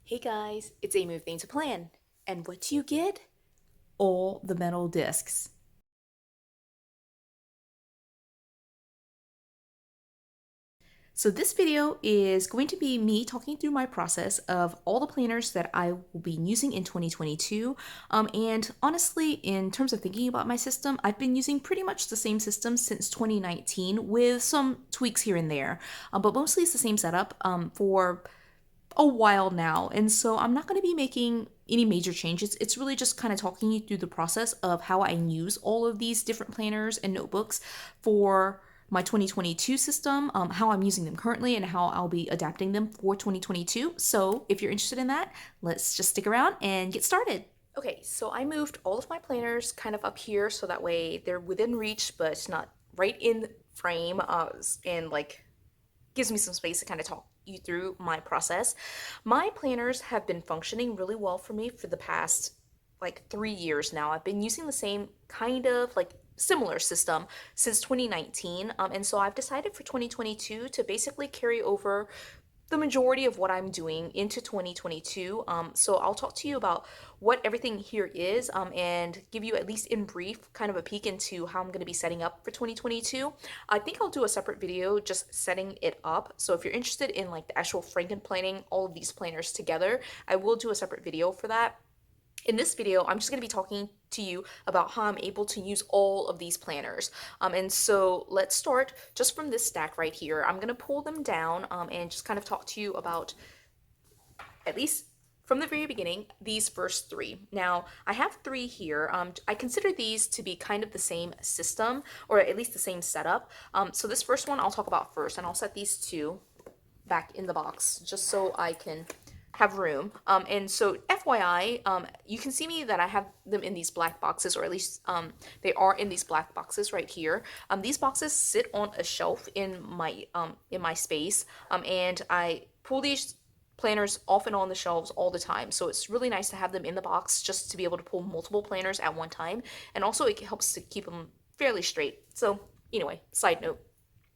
Hey guys, it's a move thing to plan. And what do you get? All the metal discs. So this video is going to be me talking through my process of all the planners that I will be using in 2022. And honestly, in terms of thinking about my system, I've been using pretty much the same system since 2019 with some tweaks here and there. But mostly it's the same setup for a while now. And so I'm not going to be making any major changes. It's really just kind of talking you through the process of how I use all of these different planners and notebooks for my 2022 system, how I'm using them currently, and how I'll be adapting them for 2022. So if you're interested in that, let's just stick around and get started. Okay, so I moved all of my planners kind of up here so that way they're within reach, but not right in frame, and like gives me some space to kind of talk you through my process. My planners have been functioning really well for me for the past like 3 years now. I've been using the same kind of like similar system since 2019. And so I've decided for 2022 to basically carry over the majority of what I'm doing into 2022. So I'll talk to you about what everything here is, and give you at least in brief kind of a peek into how I'm going to be setting up for 2022. I think I'll do a separate video just setting it up. So if you're interested in like the actual Frankenplanning all of these planners together, I will do a separate video for that. In this video, I'm just going to be talking to you about how I'm able to use all of these planners. And so let's start just from this stack right here. I'm going to pull them down and just kind of talk to you about, at least from the very beginning, these first three. Now, I have three here. I consider these to be kind of the same system, or at least the same setup. So this first one I'll talk about first, and I'll set these two back in the box just so I can have room. And so FYI, you can see me that I have them in these black boxes, or at least they are in these black boxes right here. These boxes sit on a shelf in my space, and I pull these planners off and on the shelves all the time. So it's really nice to have them in the box just to be able to pull multiple planners at one time. And also it helps to keep them fairly straight. So anyway, side note.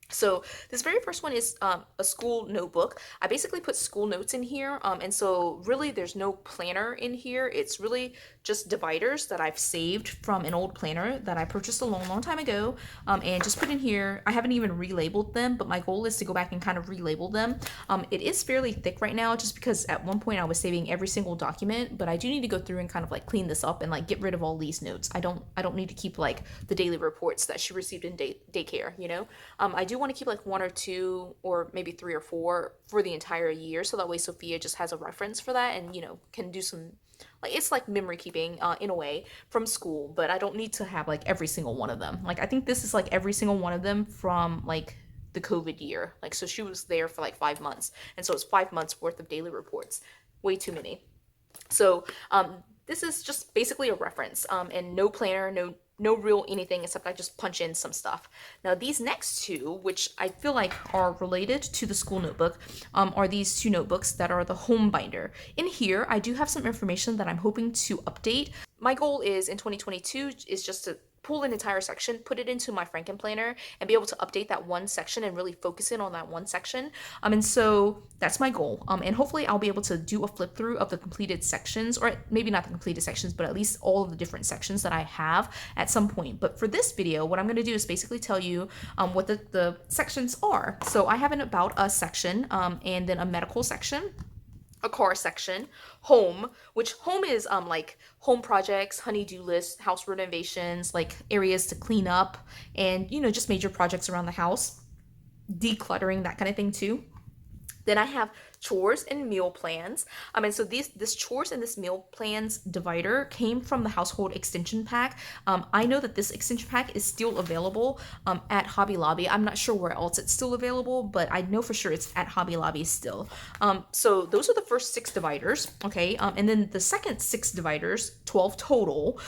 So this very first one is a school notebook. I basically put school notes in here, and so really there's no planner in here. It's really just dividers that I've saved from an old planner that I purchased a long, long time ago, and just put in here. I haven't even relabeled them, but my goal is to go back and kind of relabel them. It is fairly thick right now just because at one point I was saving every single document, but I do need to go through and kind of like clean this up and like get rid of all these notes. I don't need to keep like the daily reports that she received in daycare, you know? I do want to keep like one or two or maybe three or four for the entire year, so that way Sophia just has a reference for that and can do some, like, it's like memory keeping in a way from school, but I don't need to have like every single one of them. Like I think this is like every single one of them from like the COVID year. Like so she was there for like 5 months, and so it's 5 months worth of daily reports. Way too many. So this is just basically a reference, and no planner, no real anything except I just punch in some stuff. Now these next two, which I feel like are related to the school notebook, are these two notebooks that are the home binder. In here, I do have some information that I'm hoping to update. My goal is in 2022 is just to pull an entire section, put it into my Frankenplanner, and be able to update that one section and really focus in on that one section. And so that's my goal. And hopefully I'll be able to do a flip through of the completed sections, or maybe not the completed sections, but at least all of the different sections that I have at some point. But for this video, what I'm going to do is basically tell you what the sections are. So I have an about us section, and then a medical section, a car section, home, which home is like home projects, honey-do list, house renovations, like areas to clean up, and just major projects around the house, decluttering, that kind of thing too. Then I have chores and meal plans. And so this chores and this meal plans divider came from the household extension pack. I know that this extension pack is still available at Hobby Lobby. I'm not sure where else it's still available, but I know for sure it's at Hobby Lobby still. So those are the first 6 dividers, okay? And then the second 6 dividers, 12 total,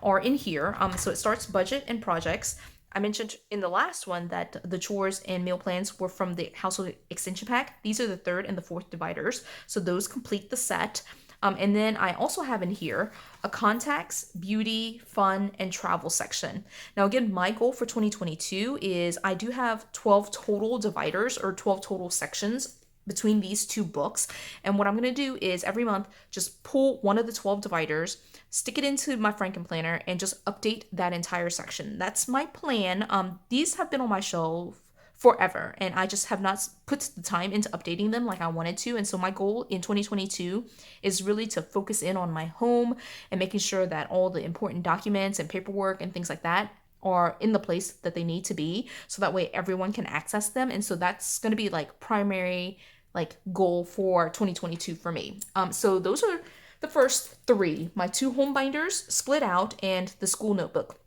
are in here. So it starts budget and projects. I mentioned in the last one that the chores and meal plans were from the household extension pack. These are the 3rd and the 4th dividers. So those complete the set. And then I also have in here a contacts, beauty, fun, and travel section. Now, again, my goal for 2022 is I do have 12 total dividers, or 12 total sections between these two books. And what I'm going to do is every month just pull one of the 12 dividers, stick it into my Frankenplanner, and just update that entire section. That's my plan. These have been on my shelf forever, and I just have not put the time into updating them like I wanted to. And so my goal in 2022 is really to focus in on my home and making sure that all the important documents and paperwork and things like that are in the place that they need to be, so that way everyone can access them. And so that's going to be like primary like goal for 2022 for me. So those are the first three: my two home binders, split out, and the school notebook.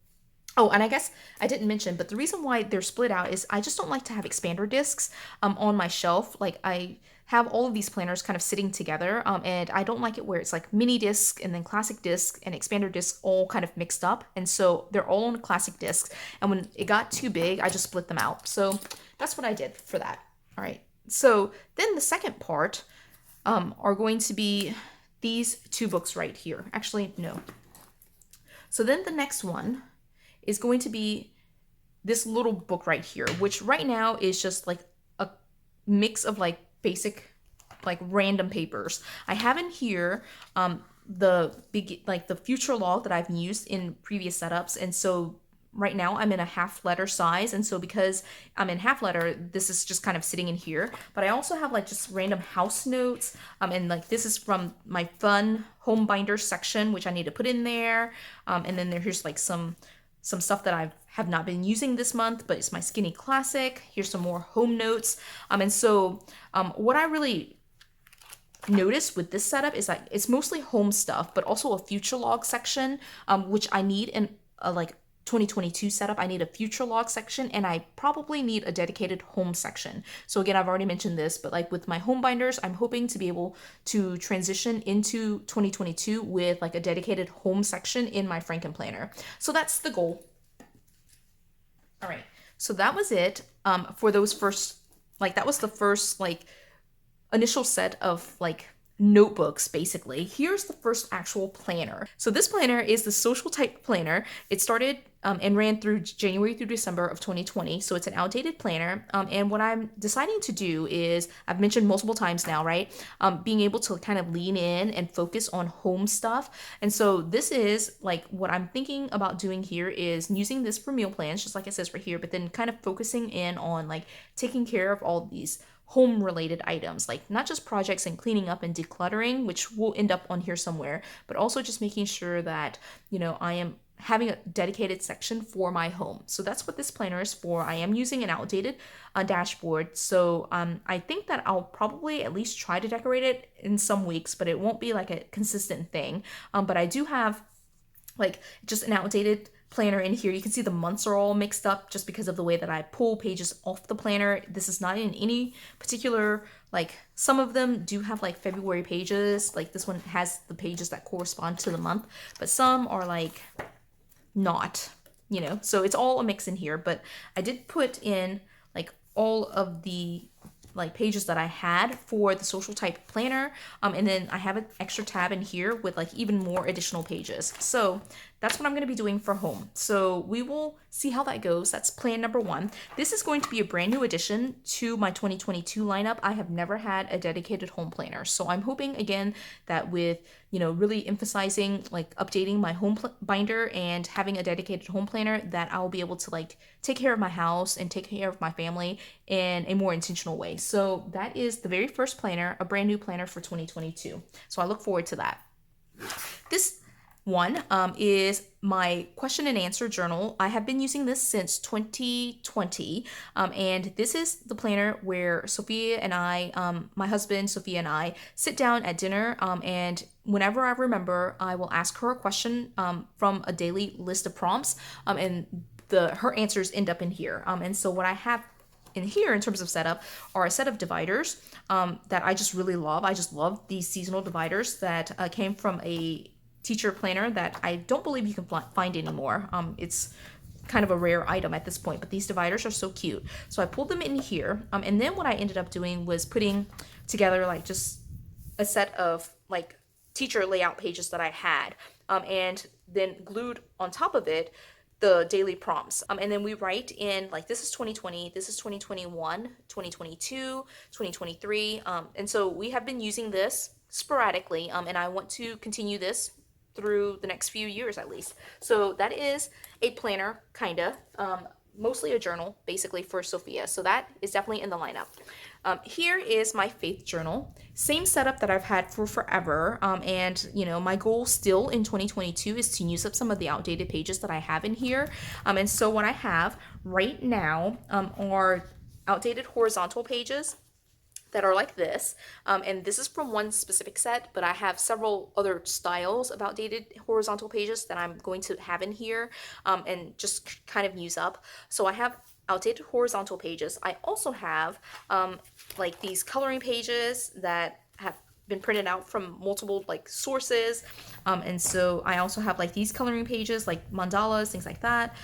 Oh, and I guess I didn't mention, but the reason why they're split out is I just don't like to have expander discs on my shelf. Like, I have all of these planners kind of sitting together, and I don't like it where it's like mini disc and then classic disc and expander disc all kind of mixed up. And so they're all on classic discs. And when it got too big, I just split them out. So that's what I did for that. All right. So then the second part are going to be these two books right here. Actually, no. So then the next one is going to be this little book right here, which right now is just like a mix of like basic, like random papers. I have in here the future log that I've used in previous setups. And so right now I'm in a half letter size. And so because I'm in half letter, this is just kind of sitting in here. But I also have like just random house notes. And like this is from my fun home binder section, which I need to put in there. And then here's like some stuff that I have not been using this month, but it's my skinny classic. Here's some more home notes. And so what I really noticed with this setup is that it's mostly home stuff, but also a future log section, which I need in a like 2022 setup. I need a future log section, and I probably need a dedicated home section. So again, I've already mentioned this, but like with my home binders, I'm hoping to be able to transition into 2022 with like a dedicated home section in my Frankenplanner. So that's the goal. All right. So that was it for those first, like that was the first like initial set of like notebooks. Basically, here's the first actual planner. So this planner is the social type planner. It started and ran through January through December of 2020. So it's an outdated planner. And what I'm deciding to do is, I've mentioned multiple times now, right? Being able to kind of lean in and focus on home stuff. And so this is like what I'm thinking about doing here is using this for meal plans, just like it says right here, but then kind of focusing in on like taking care of all these home related items, like not just projects and cleaning up and decluttering, which will end up on here somewhere, but also just making sure that, you know, I am having a dedicated section for my home. So that's what this planner is for. I am using an outdated dashboard. So I think that I'll probably at least try to decorate it in some weeks, but it won't be like a consistent thing. But I do have like just an outdated planner in here. You can see the months are all mixed up just because of the way that I pull pages off the planner. This is not in any particular, like some of them do have like February pages. Like this one has the pages that correspond to the month, but some are like not, you know, so it's all a mix in here. But I did put in like all of the like pages that I had for the social type planner. And then I have an extra tab in here with like even more additional pages. So that's what I'm going to be doing for home. So we will see how that goes. That's plan number one. This is going to be a brand new addition to my 2022 lineup. I have never had a dedicated home planner. So I'm hoping again that with, you know, really emphasizing like updating my home binder and having a dedicated home planner, that I'll be able to like take care of my house and take care of my family in a more intentional way. So that is the very first planner, a brand new planner for 2022. So I look forward to that. This one is my question and answer journal. I have been using this since 2020, and this is the planner where Sophia and I, my husband, Sophia and I, sit down at dinner, and whenever I remember, I will ask her a question from a daily list of prompts, and her answers end up in here. And so what I have in here in terms of setup are a set of dividers that I just really love. I just love these seasonal dividers that came from a teacher planner that I don't believe you can find anymore. It's kind of a rare item at this point, but these dividers are so cute. So I pulled them in here. And then what I ended up doing was putting together like just a set of like teacher layout pages that I had, and then glued on top of it the daily prompts. And then we write in like this is 2020, this is 2021, 2022, 2023. And so we have been using this sporadically, and I want to continue this through the next few years at least. So that is a planner, kinda. Mostly a journal, basically, for Sophia. So that is definitely in the lineup. Here is my faith journal. Same setup that I've had for forever. And, my goal still in 2022 is to use up some of the outdated pages that I have in here. And so what I have right now are outdated horizontal pages that are like this. And this is from one specific set, but I have several other styles of outdated horizontal pages that I'm going to have in here and just kind of use up. So I have outdated horizontal pages. I also have like these coloring pages that have been printed out from multiple like sources, and so I also have like these coloring pages like mandalas, things like that.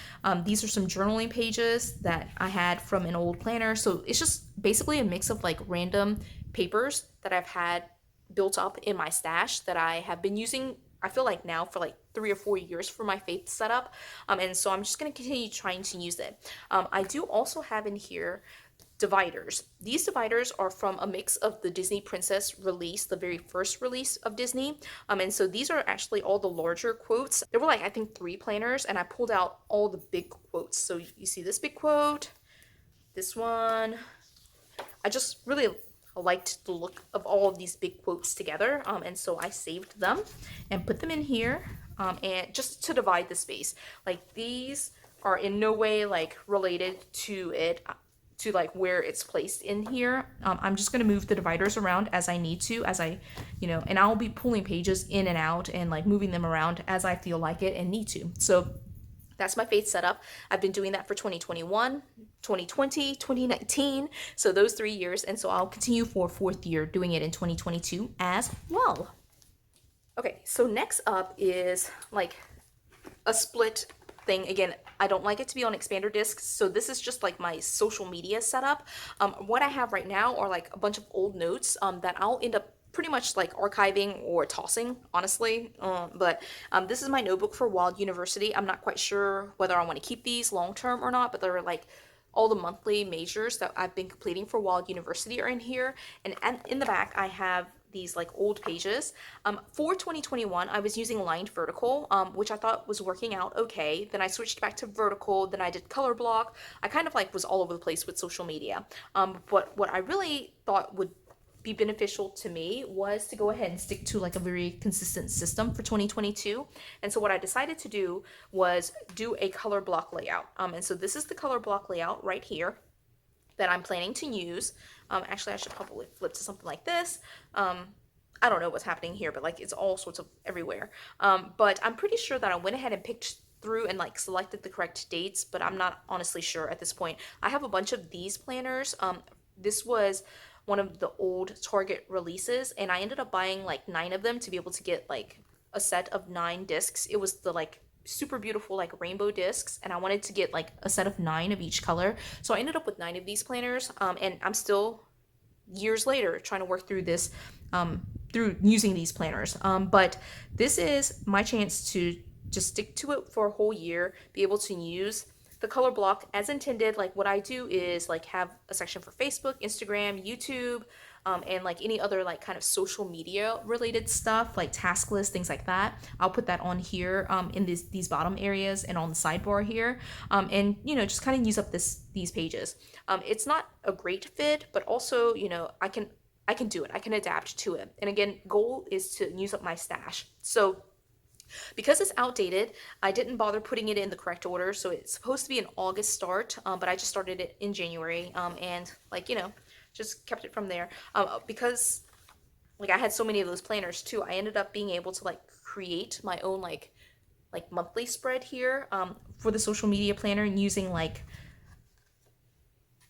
These are some journaling pages that I had from an old planner, so it's just basically a mix of like random papers that I've had built up in my stash that I have been using, I feel like now, for like 3 or 4 years for my faith setup. And so I'm just going to continue trying to use it. I do also have in here dividers. These dividers are from a mix of the Disney Princess release, the very first release of Disney. And so these are actually all the larger quotes. There were like, I think, 3 planners, and I pulled out all the big quotes. So you see this big quote, this one. I just really liked the look of all of these big quotes together. And so I saved them and put them in here, and just to divide the space. Like, these are in no way like related to it, to like where it's placed in here. I'm just going to move the dividers around as I need to, and I'll be pulling pages in and out and like moving them around as I feel like it and need to. So that's my faith setup. I've been doing that for 2021, 2020, 2019. So those 3 years. And so I'll continue for a 4th year doing it in 2022 as well. Okay, so next up is like a split thing. Again, I don't like it to be on expander discs, so this is just like my social media setup. What I have right now are like a bunch of old notes that I'll end up pretty much like archiving or tossing, honestly. But this is my notebook for Wild University. I'm not quite sure whether I want to keep these long term or not, but they're like all the monthly majors that I've been completing for Wild University are in here. And in the back, I have these like old pages. For 2021, I was using lined vertical, which I thought was working out okay. Then I switched back to vertical, then I did color block. I kind of like was all over the place with social media. But what I really thought would be beneficial to me was to go ahead and stick to like a very consistent system for 2022. And so what I decided to do was do a color block layout. And so this is the color block layout right here that I'm planning to use. Actually, I should probably flip to something like this. I don't know what's happening here, but like it's all sorts of everywhere. But I'm pretty sure that I went ahead and picked through and like selected the correct dates, but I'm not honestly sure at this point. I have a bunch of these planners. This was one of the old Target releases, and I ended up buying like 9 of them to be able to get like a set of 9 discs. It was the like super beautiful like rainbow discs, and I wanted to get like a set of 9 of each color. So I ended up with 9 of these planners, and I'm still years later trying to work through this, through using these planners. But this is my chance to just stick to it for a whole year, be able to use the color block as intended. Like, what I do is like have a section for Facebook, Instagram, YouTube, and like any other like kind of social media related stuff, like task lists, things like that. I'll put that on here, in these bottom areas and on the sidebar here, and just kind of use up these pages. It's not a great fit, but also I can do it. I can adapt to it. And again, goal is to use up my stash. So because it's outdated, I didn't bother putting it in the correct order. So it's supposed to be an August start, but I just started it in January, and like, just kept it from there. Because like I had so many of those planners too, I ended up being able to like create my own like monthly spread here, for the social media planner, and using like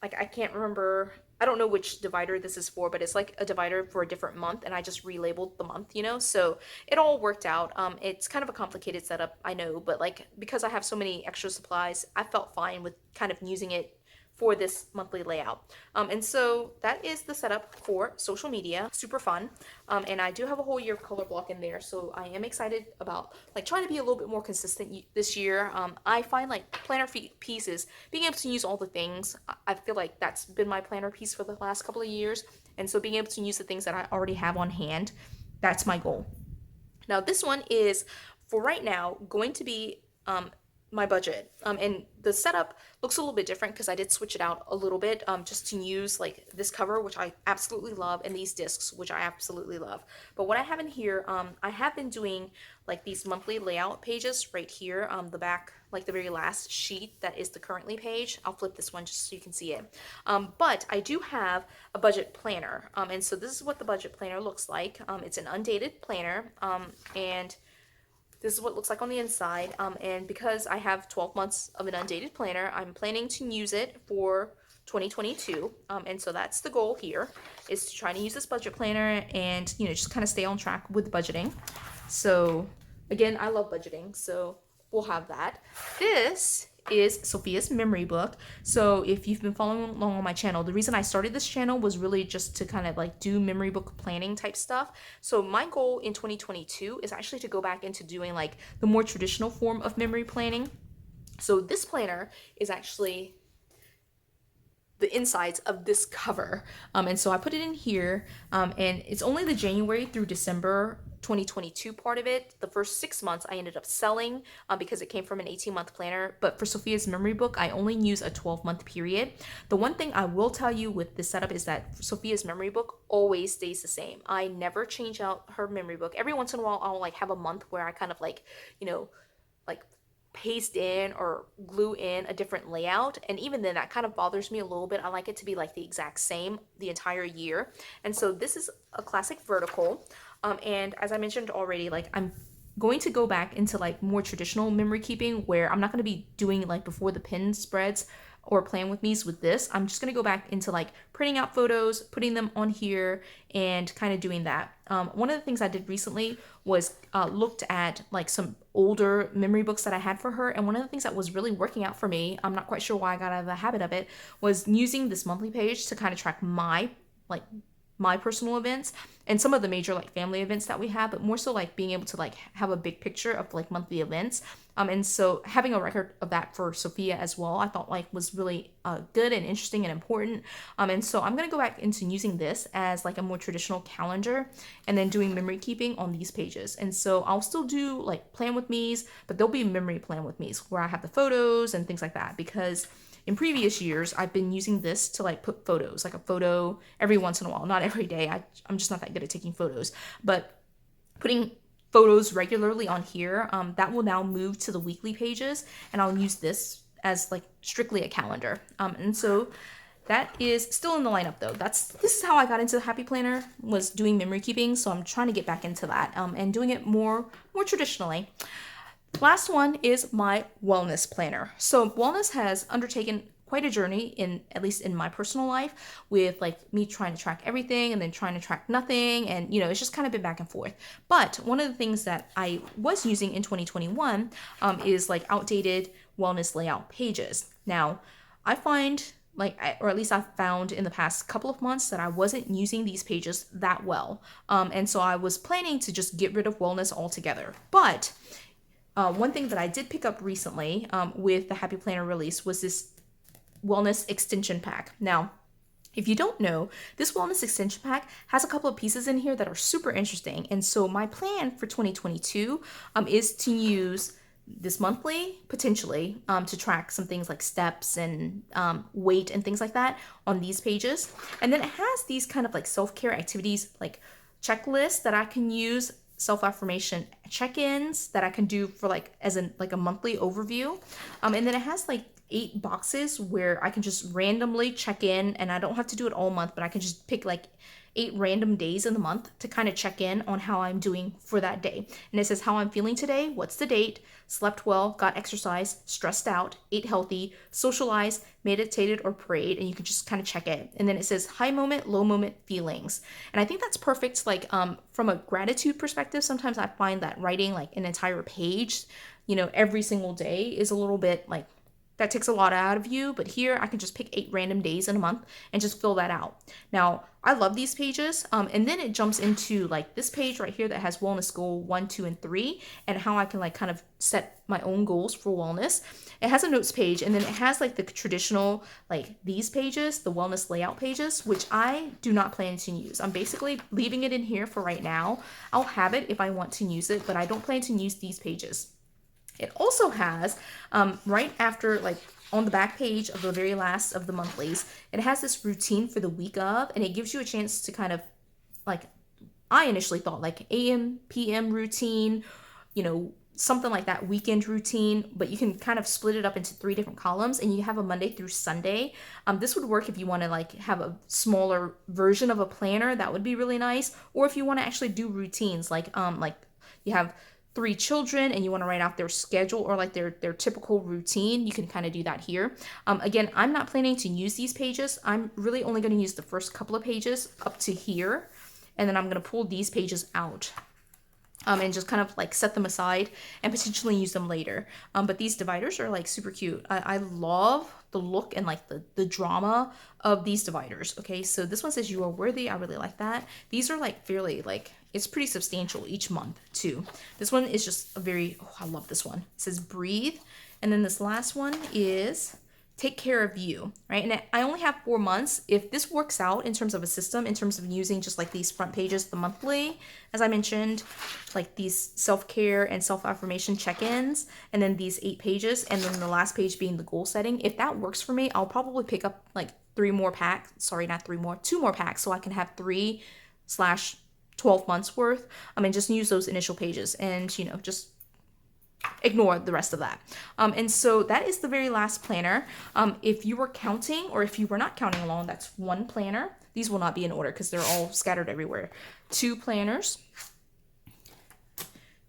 I can't remember, I don't know which divider this is for, but it's like a divider for a different month, and I just relabeled the month, so it all worked out. It's kind of a complicated setup, I know, but like because I have so many extra supplies, I felt fine with kind of using it for this monthly layout. And so that is the setup for social media. Super fun. And I do have a whole year of color block in there, so I am excited about like trying to be a little bit more consistent this year. I find like planner pieces, being able to use all the things, I feel like that's been my planner piece for the last couple of years. And so being able to use the things that I already have on hand, that's my goal. Now this one is, for right now, going to be my budget. And the setup looks a little bit different because I did switch it out a little bit just to use like this cover, which I absolutely love, and these discs, which I absolutely love. But what I have in here, I have been doing like these monthly layout pages right here, the back, like the very last sheet that is the currently page. I'll flip this one just so you can see it. But I do have a budget planner. And so this is what the budget planner looks like. It's an undated planner. And this is what it looks like on the inside, and because I have 12 months of an undated planner, I'm planning to use it for 2022, and so that's the goal here, is to try to use this budget planner and, you know, just kind of stay on track with budgeting. So again, I love budgeting, so we'll have that. This is Sophia's memory book. So if you've been following along on my channel, the reason I started this channel was really just to kind of like do memory book planning type stuff. So my goal in 2022 is actually to go back into doing like the more traditional form of memory planning. So this planner is actually the insides of this cover. And so I put it in here, and it's only the January through December 2022 part of it. The first 6 months I ended up selling because it came from an 18-month planner. But for Sophia's memory book, I only use a 12-month period. The one thing I will tell you with this setup is that Sophia's memory book always stays the same. I never change out her memory book. Every once in a while, I'll like have a month where I kind of like, you know, like paste in or glue in a different layout, and even then that kind of bothers me a little bit. I like it to be like the exact same the entire year. And so this is a classic vertical, and as I mentioned already, like I'm going to go back into like more traditional memory keeping, where I'm not going to be doing like before the pin spreads or plan with me's with this. I'm just going to go back into like printing out photos, putting them on here, and kind of doing that. One of the things I did recently was looked at like some older memory books that I had for her, and one of the things that was really working out for me, I'm not quite sure why I got out of the habit of it, was using this monthly page to kind of track my personal events and some of the major like family events that we have, but more so like being able to like have a big picture of like monthly events. And so having a record of that for Sophia as well, I thought like was really good and interesting and important. And so I'm going to go back into using this as like a more traditional calendar and then doing memory keeping on these pages. And so I'll still do like plan with me's, but there'll be memory plan with me's where I have the photos and things like that, because in previous years, I've been using this to like put photos, like a photo every once in a while, not every day. I'm just not that good at taking photos, but putting photos regularly on here, that will now move to the weekly pages, and I'll use this as like strictly a calendar. And so that is still in the lineup though. This is how I got into the Happy Planner, was doing memory keeping. So I'm trying to get back into that, and doing it more traditionally. Last one is my wellness planner. So wellness has undertaken quite a journey, in at least in my personal life, with like me trying to track everything and then trying to track nothing, and you know, it's just kind of been back and forth. But one of the things that I was using in 2021 is like outdated wellness layout pages. Now I find or at least I've found in the past couple of months that I wasn't using these pages that well, and so I was planning to just get rid of wellness altogether. But one thing that I did pick up recently with the Happy Planner release was this wellness extension pack. Now, if you don't know, this wellness extension pack has a couple of pieces in here that are super interesting. And so my plan for 2022 is to use this monthly, potentially, to track some things like steps and weight and things like that on these pages. And then it has these kind of like self-care activities, like checklists that I can use, self-affirmation check-ins that I can do for like as a monthly overview. And then it has like 8 boxes where I can just randomly check in, and I don't have to do it all month, but I can just pick like 8 random days in the month to kind of check in on how I'm doing for that day. And it says how I'm feeling today, what's the date, slept well, got exercise, stressed out, ate healthy, socialized, meditated, or prayed, and you can just kind of check it. And then it says high moment, low moment feelings. And I think that's perfect. Like from a gratitude perspective, sometimes I find that writing like an entire page, you know, every single day is a little bit like that takes a lot out of you, but here I can just pick 8 random days in a month and just fill that out. Now, I love these pages, and then it jumps into like this page right here that has wellness goal 1, 2, and 3, and how I can like kind of set my own goals for wellness. It has a notes page, and then it has like the traditional, like these pages, the wellness layout pages, which I do not plan to use. I'm basically leaving it in here for right now. I'll have it if I want to use it, but I don't plan to use these pages. It also has, right after, like on the back page of the very last of the monthlies, it has this routine for the week of, and it gives you a chance to kind of, like, I initially thought like AM, PM routine, you know, something like that, weekend routine, but you can kind of split it up into 3 different columns, and you have a Monday through Sunday. This would work if you want to like have a smaller version of a planner. That would be really nice. Or if you want to actually do routines, like you have 3 children and you want to write out their schedule or like their typical routine, you can kind of do that here. Again, I'm not planning to use these pages. I'm really only going to use the first couple of pages up to here, and then I'm going to pull these pages out. And just kind of like set them aside and potentially use them later. But these dividers are like super cute. I love the look and like the drama of these dividers. Okay, so this one says you are worthy. I really like that. These are like fairly like, it's pretty substantial each month too. This one is just a very, oh, I love this one. It says breathe. And then this last one is take care of you, right? And I only have 4 months. If this works out in terms of a system, in terms of using just like these front pages, the monthly, as I mentioned, like these self-care and self-affirmation check-ins, and then these 8 pages, and then the last page being the goal setting. If that works for me, I'll probably pick up like 3 more packs. Sorry, not 3 more, 2 more packs, so I can have 3/12 months worth. And just use those initial pages and, you know, just ignore the rest of that. And so that is the very last planner. If you were counting, or if you were not counting along, that's 1 planner. These will not be in order because they're all scattered everywhere. 2 planners,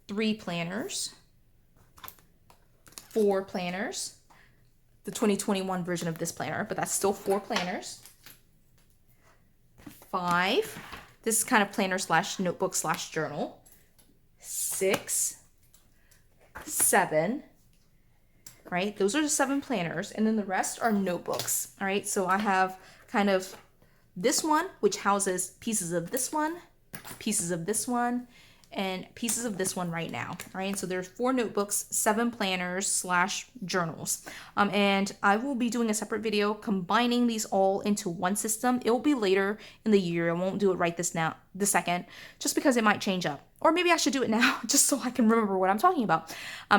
3 planners, 4 planners, the 2021 version of this planner, but that's still 4 planners, 5, this is kind of planner slash notebook slash journal, 6, 7, right? Those are the 7 planners, and then the rest are notebooks. All right, so I have kind of this one, which houses pieces of this one, pieces of this one, and pieces of this one right now. All right, so there's 4 notebooks, 7 planners slash journals. And I will be doing a separate video combining these all into one system. It will be later in the year. I won't do it right this second, just because it might change up. Or maybe I should do it now just so I can remember what I'm talking about.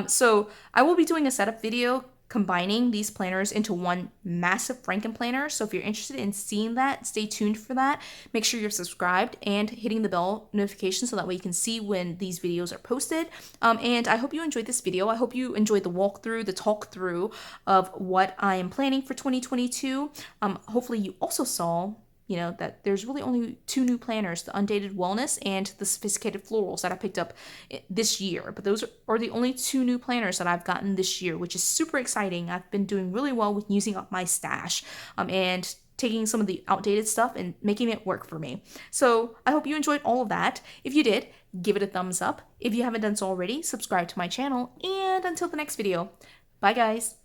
So I will be doing a setup video combining these planners into one massive Frankenplanner. So if you're interested in seeing that, stay tuned for that. Make sure you're subscribed and hitting the bell notification so that way you can see when these videos are posted. And I hope you enjoyed this video. I hope you enjoyed the walkthrough, the talk through of what I am planning for 2022. Hopefully you also saw, you know, that there's really only 2 new planners, the Undated Wellness and the Sophisticated Florals, that I picked up this year. But those are the only 2 new planners that I've gotten this year, which is super exciting. I've been doing really well with using up my stash and taking some of the outdated stuff and making it work for me. So I hope you enjoyed all of that. If you did, give it a thumbs up. If you haven't done so already, subscribe to my channel. And until the next video, bye guys.